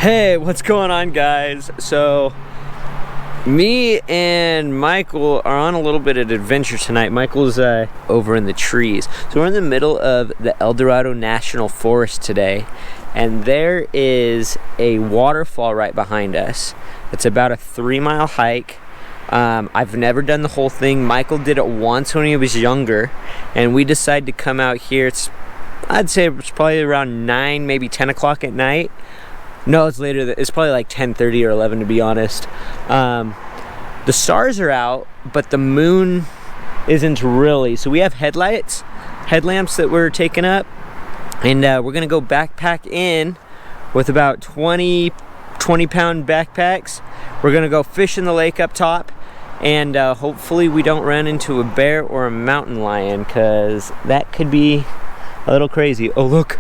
Hey, what's going on, guys? So me and Michael are on a little bit of adventure tonight. Michael's over in the trees. So we're in the middle of the El Dorado National Forest today, and there is a waterfall right behind us. It's about a 3-mile hike. I've never done the whole thing. Michael did it once when he was younger, and we decided to come out here. I'd say it's probably around 9, maybe 10 o'clock at night. No, it's later. It's probably like 10:30 or 11, to be honest. The stars are out, but the moon isn't really. So we have headlamps that we're taking up, and we're gonna go backpack in with about 20-pound backpacks. We're gonna go fish in the lake up top, and hopefully we don't run into a bear or a mountain lion, because that could be a little crazy. Oh, look.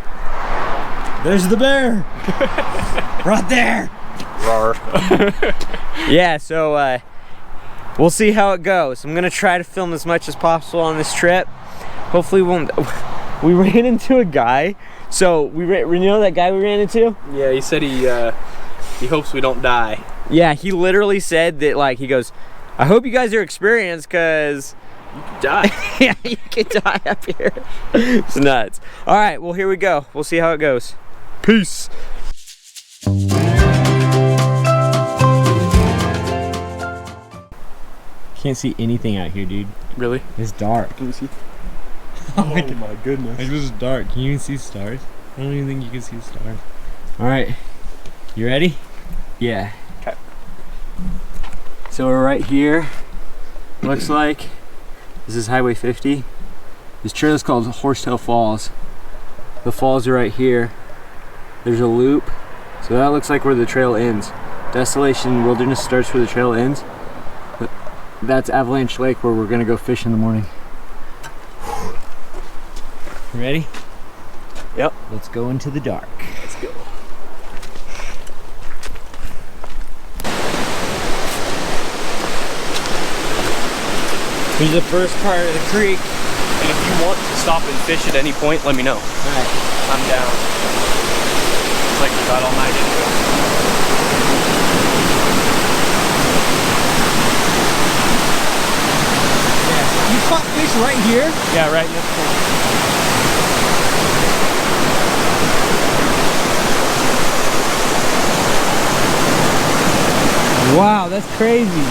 There's the bear. Right there. Roar. Yeah, so we'll see how it goes. I'm gonna try to film as much as possible on this trip. Hopefully we ran into a guy. So you know that guy we ran into? Yeah, he said he hopes we don't die. Yeah, he literally said that, like, he goes, I hope you guys are experienced, because you could die. Yeah, you could die up here. It's nuts. All right, well, here we go. We'll see how it goes. Peace. Can't see anything out here, dude. Really? It's dark. Let me see. Oh my goodness. It was dark. Can you even see stars? I don't even think you can see stars. All right, you ready? Yeah. Okay. So we're right here. Looks like this is Highway 50. This trail is called Horsetail Falls. The falls are right here. There's a loop. So that looks like where the trail ends. Desolation Wilderness starts where the trail ends. But that's Avalanche Lake, where we're gonna go fish in the morning. You ready? Yep. Let's go into the dark. Let's go. Here's the first part of the creek. And if you want to stop and fish at any point, let me know. Alright. I'm down. It's like we got all night into it. Yeah. You caught fish right here? Yeah, right in this corner. Wow, that's crazy.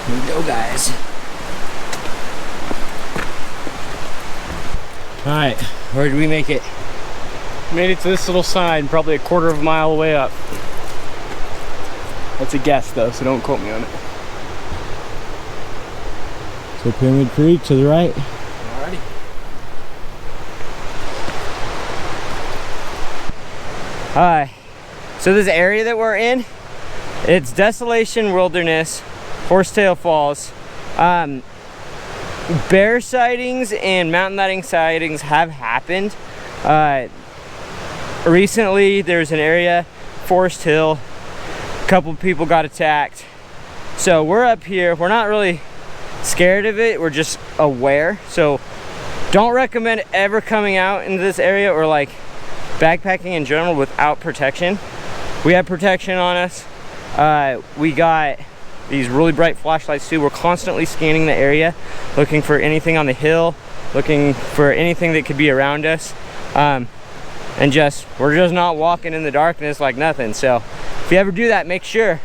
Here we go, guys. Alright, where did we make it? Made it to this little sign, probably a quarter of a mile away up. That's a guess though, so don't quote me on it. So Pyramid Creek to the right. Alrighty. Hi. So this area that we're in, it's Desolation Wilderness, Horsetail Falls. Bear sightings and mountain lion sightings have happened. Recently there's an area, Forest Hill, a couple of people got attacked. So we're up here, we're not really scared of it, we're just aware. So don't recommend ever coming out into this area or like backpacking in general without protection. We have protection on us. We got these really bright flashlights too. We're constantly scanning the area, looking for anything on the hill, looking for anything that could be around us. And we're just not walking in the darkness like nothing. So if you ever do that, make sure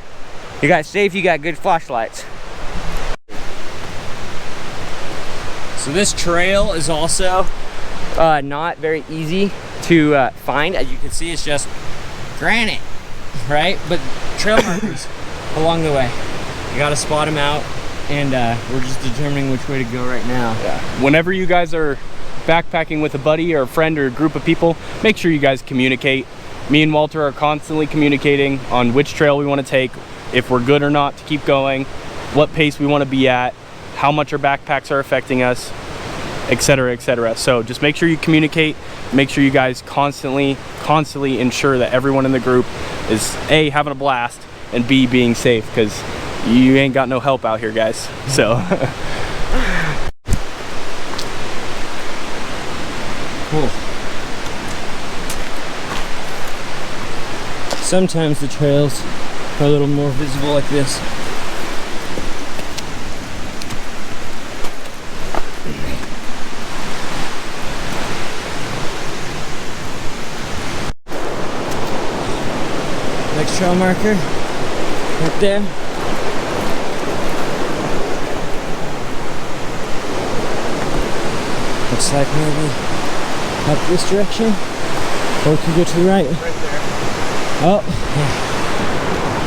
you got safe, you got good flashlights. So this trail is also not very easy to find. As you can see, it's just granite, right? But trail markers along the way. You gotta spot them out, and we're just determining which way to go right now. Yeah. Whenever you guys are backpacking with a buddy or a friend or a group of people, make sure you guys communicate. Me and Walter are constantly communicating on which trail we want to take, if we're good or not to keep going, what pace we want to be at, how much our backpacks are affecting us. etc., etc. So just make sure you communicate, make sure you guys constantly ensure that everyone in the group is A, having a blast, and B, being safe, because you ain't got no help out here, guys. So cool. Sometimes the trails are a little more visible like this. Next trail marker, right there. Looks like maybe up this direction, or we could go to the right. right there. Oh, yeah.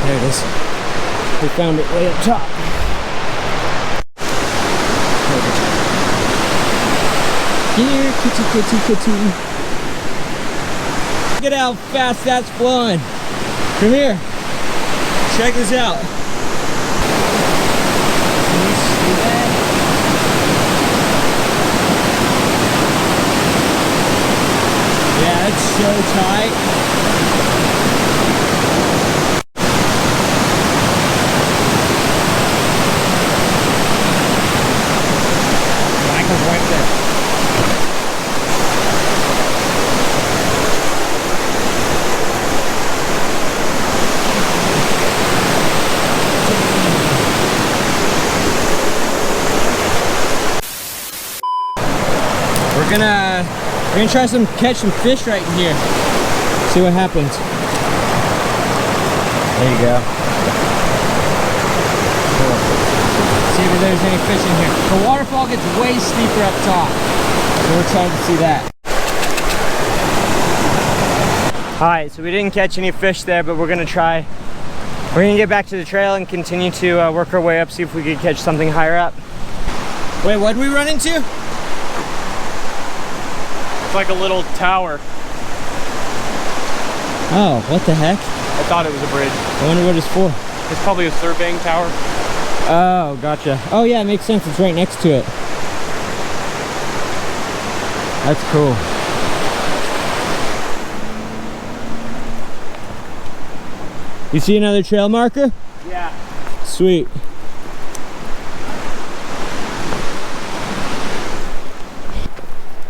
There it is. We found it way up top. Here, kitty, kitty, kitty. Look at how fast that's flowing. Come here. Check this out. Can you see that? Yeah, it's so tight. Michael's right there. We're gonna try catch some fish right in here. See what happens. There you go. Cool. See if there's any fish in here. The waterfall gets way steeper up top, so we're excited to see that. All right, so we didn't catch any fish there, but we're gonna try. We're gonna get back to the trail and continue to work our way up, see if we could catch something higher up. Wait, what did we run into? Like a little tower. Oh, what the heck? I thought it was a bridge. I wonder what it's for. It's probably a surveying tower. Oh, gotcha. Oh yeah, it makes sense. It's right next to it. That's cool. You see another trail marker? Yeah. Sweet.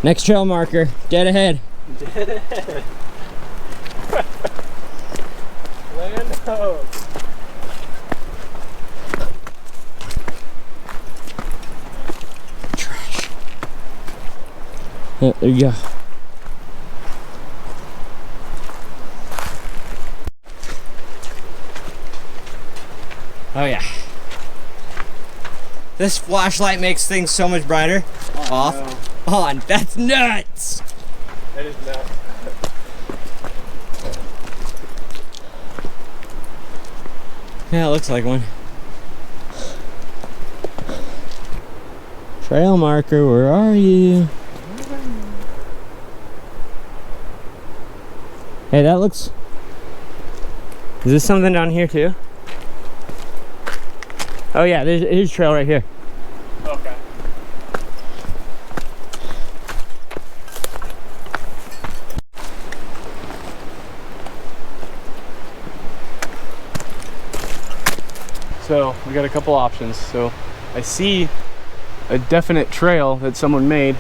Next trail marker, dead ahead. Dead ahead. Land ho. Trash. There you go. Oh yeah. This flashlight makes things so much brighter. Oh, off. No. On. That's nuts. That is nuts. Yeah, it looks like one. Trail marker, where are you? Hey, that looks... Is this something down here too? Oh yeah, there's a trail right here. Okay. So we got a couple options. So I see a definite trail that someone made,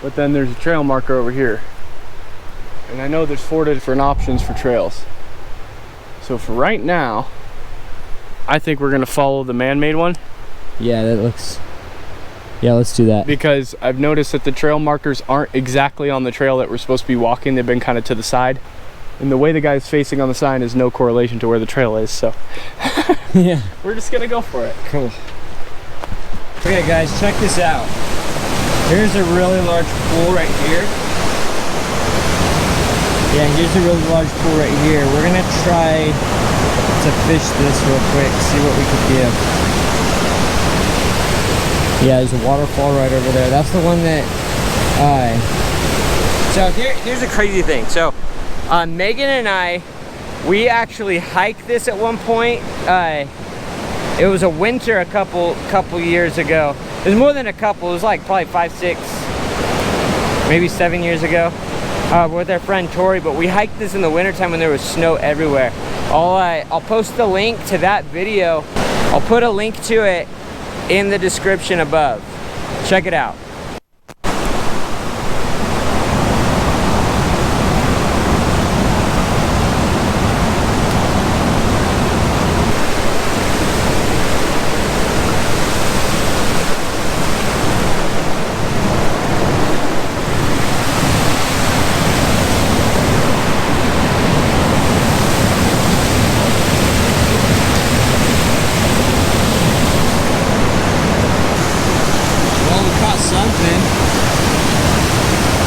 but then there's a trail marker over here. And I know there's 4 different options for trails. So for right now, I think we're gonna follow the man-made one. Yeah, that looks... Yeah, let's do that. Because I've noticed that the trail markers aren't exactly on the trail that we're supposed to be walking. They've been kind of to the side. And the way the guy's facing on the sign is no correlation to where the trail is, so. Yeah. We're just gonna go for it. Cool. Okay guys, check this out. Here's a really large pool right here. Yeah, here's a really large pool right here. We're gonna try to fish this real quick, see what we could do. Yeah, there's a waterfall right over there. That's the one that So here's a crazy thing. So Megan and I, we actually hiked this at one point. It was a winter a couple years ago. It was more than a couple. It was like probably 5, 6, maybe 7 years ago. With our friend Tori, but we hiked this in the wintertime when there was snow everywhere. I'll post the link to that video. I'll put a link to it in the description above. Check it out.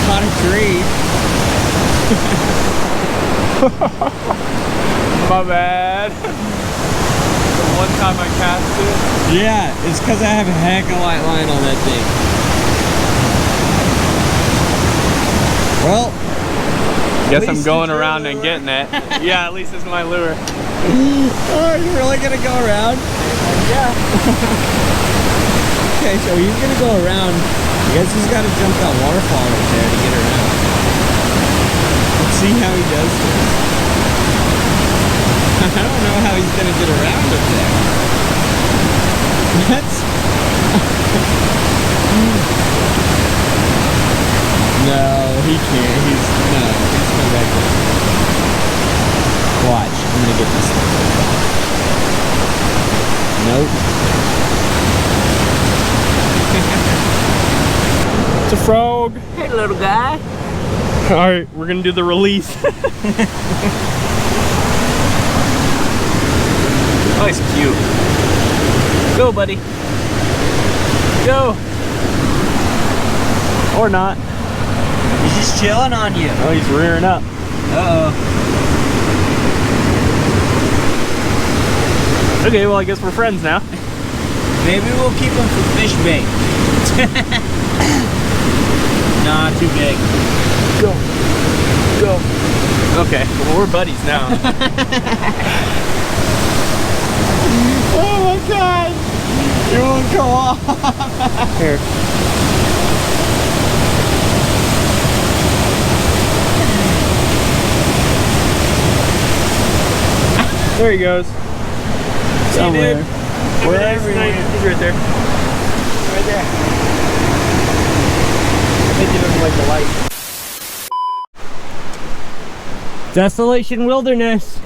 Caught a tree. My bad. The one time I cast it. Yeah, it's because I have a heck of a light line on that thing. Well, guess I'm going around and getting it. Yeah, at least it's my lure. Oh, are you really gonna go around? Yeah. Okay, so he's gonna go around. I guess he's got to jump that waterfall right there to get around. Let's see how he does this. I don't know how he's gonna get around up there. That's... No, he can't. He's coming back this way. Watch, I'm gonna get this thing. Nope. It's a frog. Hey, little guy. All right, we're gonna do the release. Oh, he's cute. Go, buddy. Go. Or not. He's just chilling on you. Oh, he's rearing up. Uh-oh. Okay, well, I guess we're friends now. Maybe we'll keep him for fish bait. Nah, too big. Go. Go. Okay, well, we're buddies now. Oh my god! It won't go off. Here. There he goes. Somewhere. Wherever he went. He's right there. Right there. I think he doesn't like the light. Desolation Wilderness.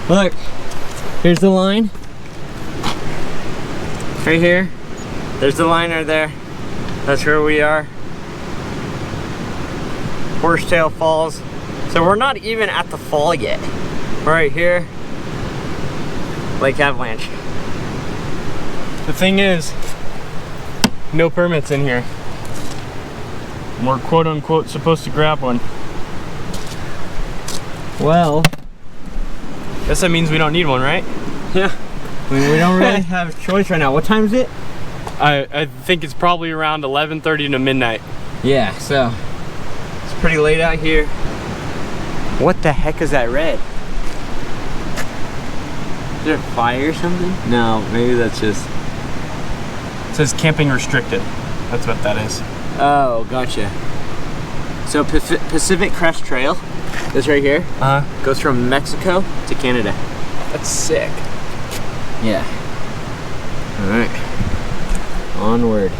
Look, here's the line. Right here. There's the line right there. That's where we are. Horsetail Falls. So we're not even at the fall yet. We're right here. Lake Avalanche. The thing is, no permits in here. We're quote unquote supposed to grab one. Well, Guess that means we don't need one, right? yeah. I mean, we don't really have a choice right now. What time is it? I think it's probably around 11:30 to midnight. Yeah, so it's pretty late out here. What the heck is that red? Is there a fire or something? No, maybe that's just... It says camping restricted. That's what that is. Oh, gotcha. So Pacific Crest Trail is right here. Goes from Mexico to Canada. That's sick. Yeah. All right. Onward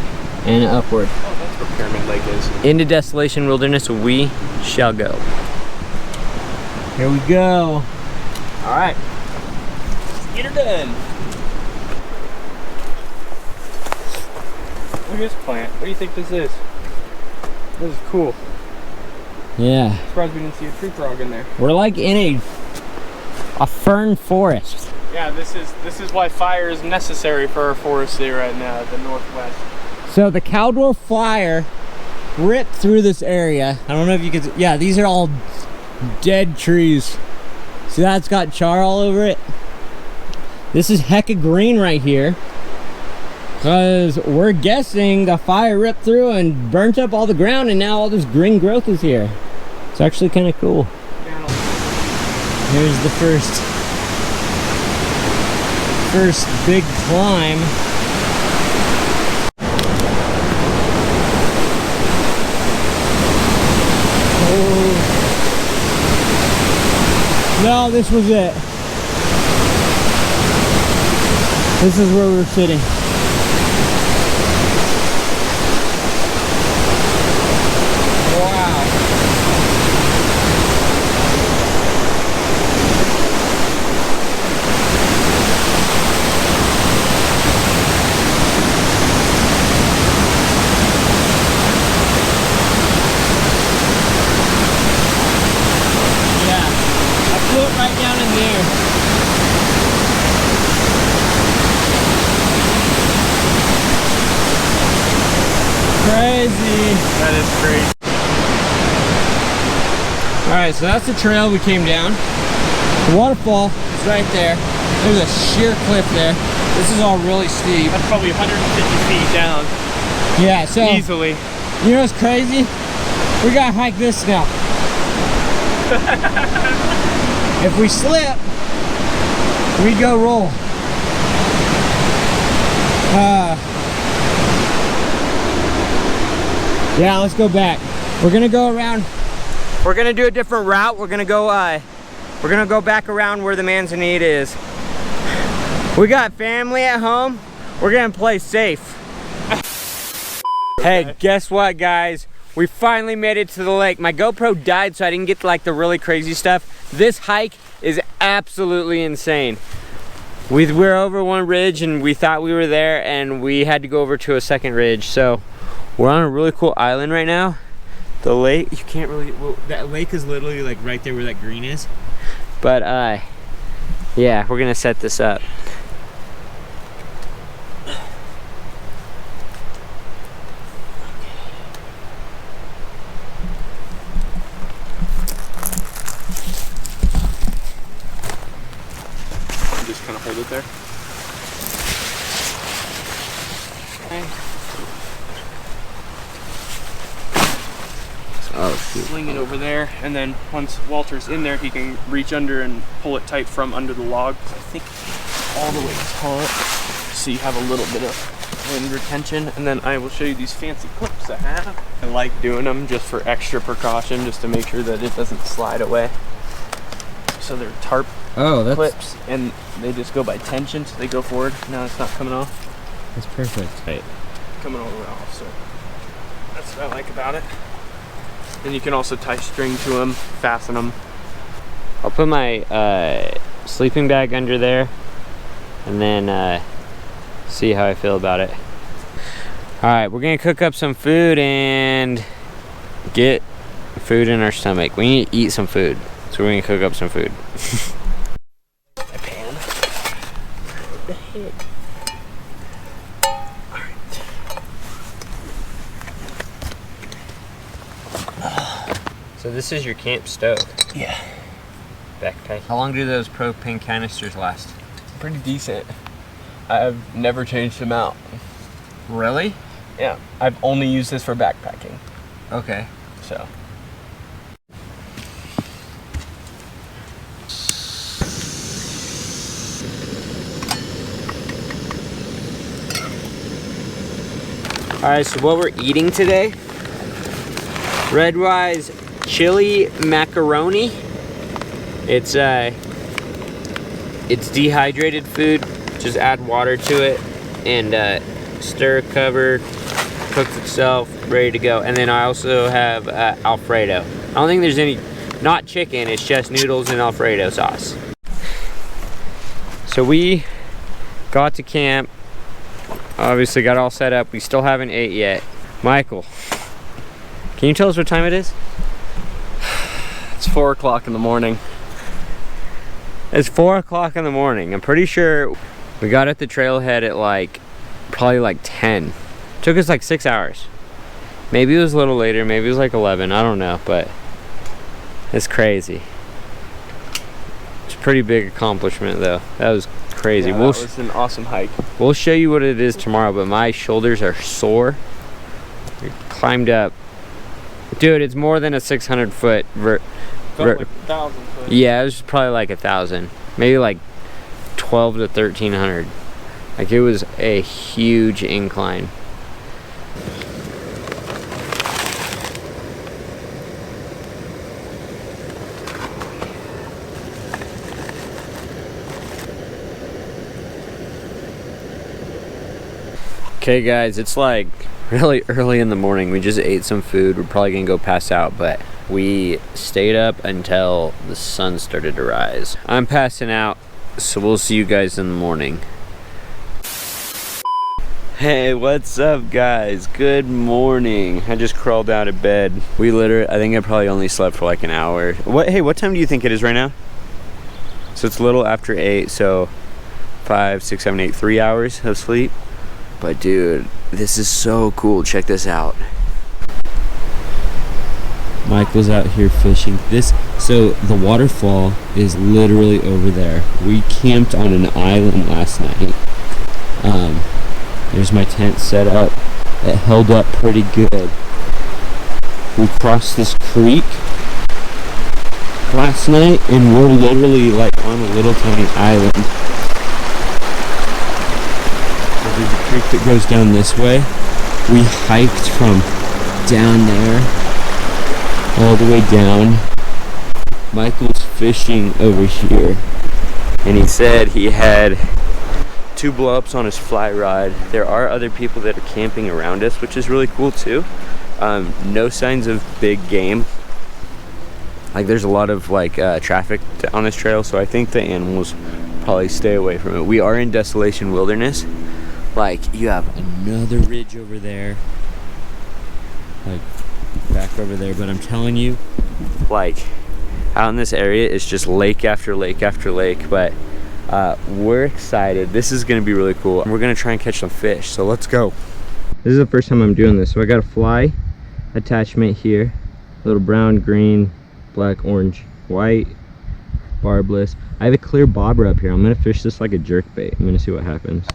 and upward. Oh, that's where Pyramid Lake is. Into Desolation Wilderness we shall go. Here we go. All right. Get her done. Look at this plant. What do you think this is? This is cool. Yeah. Surprised we didn't see a tree frog in there. We're like in a fern forest. Yeah, this is why fire is necessary for our forest here right now at the northwest. So the Caldwell fire ripped through this area. I don't know if you can, yeah, these are all dead trees. See that it's got char all over it? This is hecka green right here. Because we're guessing the fire ripped through and burnt up all the ground and now all this green growth is here. It's actually kind of cool. Here's the first first big climb. Oh. No, this was it. This is where we were sitting. Wow. Yeah, I flew it right down in there. Crazy. That is crazy. Alright, so that's the trail we came down. The waterfall is right there. There's a sheer cliff there. This is all really steep. That's probably 150 feet down. Yeah, so Easily. you know what's crazy? We gotta hike this now. If we slip, we go roll. Yeah, let's go back. We're gonna go around. We're gonna do a different route. We're gonna go back around where the Manzanita is. We got family at home. We're gonna play safe. Hey, guess what, guys? We finally made it to the lake. My GoPro died, so I didn't get like the really crazy stuff. This hike is absolutely insane. We're over one ridge and we thought we were there, and we had to go over to a second ridge. So we're on a really cool island right now. The lake, you can't really, well, that lake is literally like right there where that green is. But yeah, we're gonna set this up. Just kind of hold it there. Okay. Oh shoot. Sling it over there, and then once Walter's in there, he can reach under and pull it tight from under the log. I think all the way taut, so you have a little bit of wind retention. And then I will show you these fancy clips I have. I like doing them just for extra precaution, just to make sure that it doesn't slide away. So they're tarp clips, and they just go by tension, so they go forward. Now it's not coming off. That's perfect. Right. Coming all the way off, so that's what I like about it. And you can also tie string to them, fasten them. I'll put my sleeping bag under there and then see how I feel about it. All right, we're gonna cook up some food and get food in our stomach. We need to eat some food, so we're gonna cook up some food. My pan. The head. So this is your camp stove. Yeah. Backpack. How long do those propane canisters last? Pretty decent. I've never changed them out. Really? Yeah. I've only used this for backpacking. Okay. So. All right, so what we're eating today, Red Wise chili macaroni. It's dehydrated food. Just add water to it and stir, cover, cooks itself, ready to go. And then I also have Alfredo. I don't think there's any, not chicken, it's just noodles and Alfredo sauce. So we got to camp, obviously got all set up. We still haven't ate yet. Michael, can you tell us what time it is? It's 4 o'clock in the morning. It's 4 o'clock in the morning. I'm pretty sure we got at the trailhead at like, probably like 10. Took us like 6 hours. Maybe it was a little later, maybe it was like 11, I don't know, but it's crazy. It's a pretty big accomplishment though. That was crazy. Yeah, that was an awesome hike. We'll show you what it is tomorrow, but my shoulders are sore. We climbed up. Dude, it's more than a 600 foot. Felt like 1,000 foot. Yeah, it was probably like 1,000. Maybe like 12 to 1300. Like, it was a huge incline. Okay guys, it's like really early in the morning. We just ate some food. We're probably gonna go pass out, but we stayed up until the sun started to rise. I'm passing out, so we'll see you guys in the morning. Hey, what's up guys? Good morning. I just crawled out of bed. I think I probably only slept for like an hour. Hey, what time do you think it is right now? So it's a little after 8, so 5, 6, 7, 8, 3 hours of sleep. But dude, this is so cool. Check this out. Michael's out here fishing. So the waterfall is literally over there. We camped on an island last night. There's my tent set up. It held up pretty good. We crossed this creek last night and we're literally like on a little tiny island. There's a creek that goes down this way. We hiked from down there all the way down. Michael's fishing over here, and he said he had 2 blow-ups on his fly rod. There are other people that are camping around us, which is really cool too. No signs of big game. Like, there's a lot of like traffic on this trail, so I think the animals probably stay away from it. We are in Desolation Wilderness. Like, you have another ridge over there, like back over there, but I'm telling you, like, out in this area it's just lake after lake after lake. But we're excited. This is gonna be really cool. We're gonna try and catch some fish, so let's go. This is the first time I'm doing this. So I got a fly attachment here, little brown, green, black, orange, white, barbless. I have a clear bobber up here. I'm gonna fish this like a jerk bait. I'm gonna see what happens.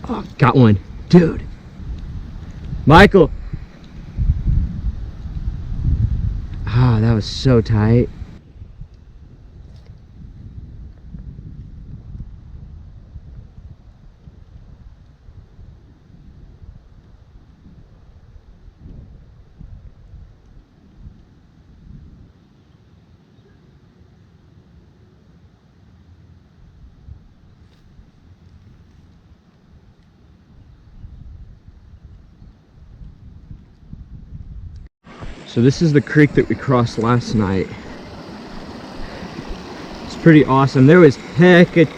Oh, got one. Dude. Michael. Ah, that was so tight. So this is the creek that we crossed last night. It's pretty awesome. There was heck of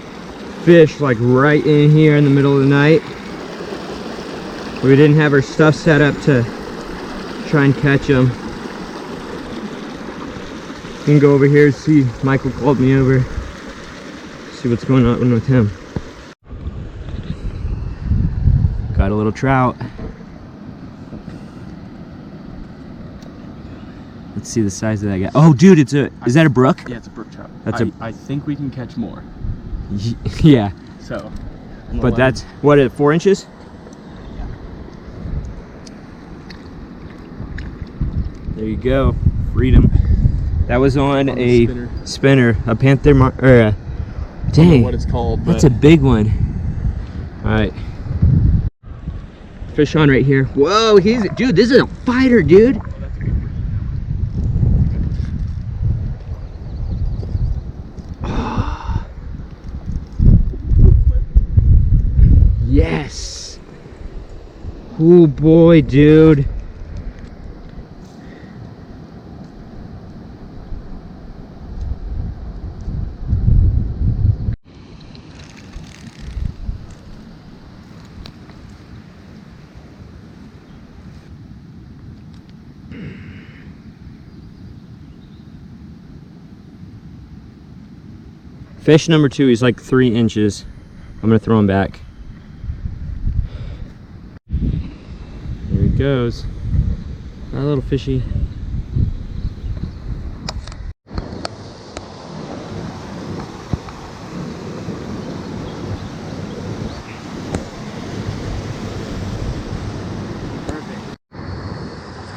fish like right in here in the middle of the night. We didn't have our stuff set up to try and catch them. You can go over here and see. Michael called me over. See what's going on with him. Got a little trout. Let's see the size of that guy. Oh, dude, is that a brook? Yeah, it's a brook trout. I think we can catch more. Yeah. So. But that's, what, 4 inches? Yeah. There you go. Freedom. That was on a spinner. A panther, or a, dang. I don't know what it's called, but that's a big one. All right. Fish on right here. Whoa, dude, this is a fighter, dude. Yes. Oh boy, dude. Fish number 2, he's like 3 inches. I'm gonna throw him back. Here he goes. A little fishy.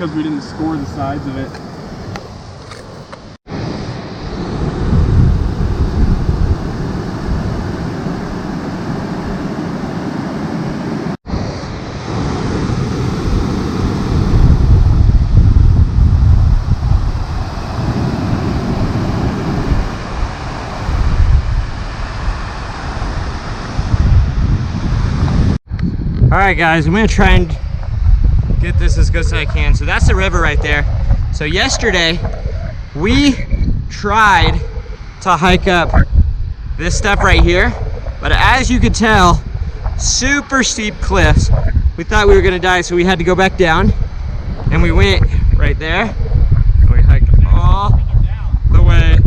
because we didn't score the sides of it. All right, guys, I'm gonna try and get this as good as I can. So that's the river right there. So yesterday, we tried to hike up this stuff right here, but as you could tell, super steep cliffs. We thought we were gonna die, so we had to go back down, and we went right there, and we hiked all the way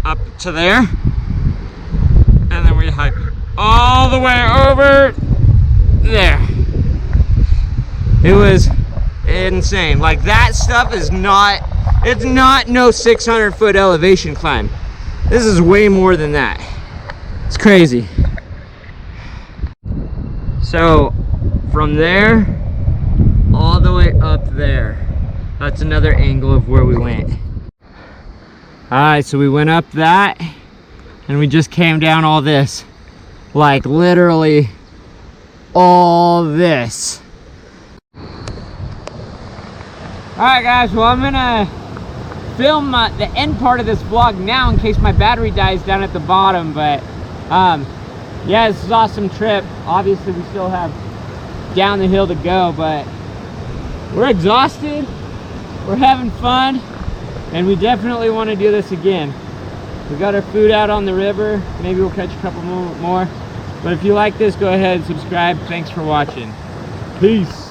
up to there, and then we hiked all the way over there. It was insane. Like, that stuff is not, it's not no 600-foot elevation climb. This is way more than that. It's crazy. So from there all the way up there, that's another angle of where we went. All right, so we went up that and we just came down all this, like literally all this. All right, guys, well, I'm gonna film the end part of this vlog now in case my battery dies down at the bottom, but yeah, this is an awesome trip. Obviously we still have down the hill to go, but we're exhausted, we're having fun, and we definitely want to do this again. We got our food out on the river, maybe we'll catch a couple more. But if you like this, go ahead and subscribe. Thanks for watching. Peace.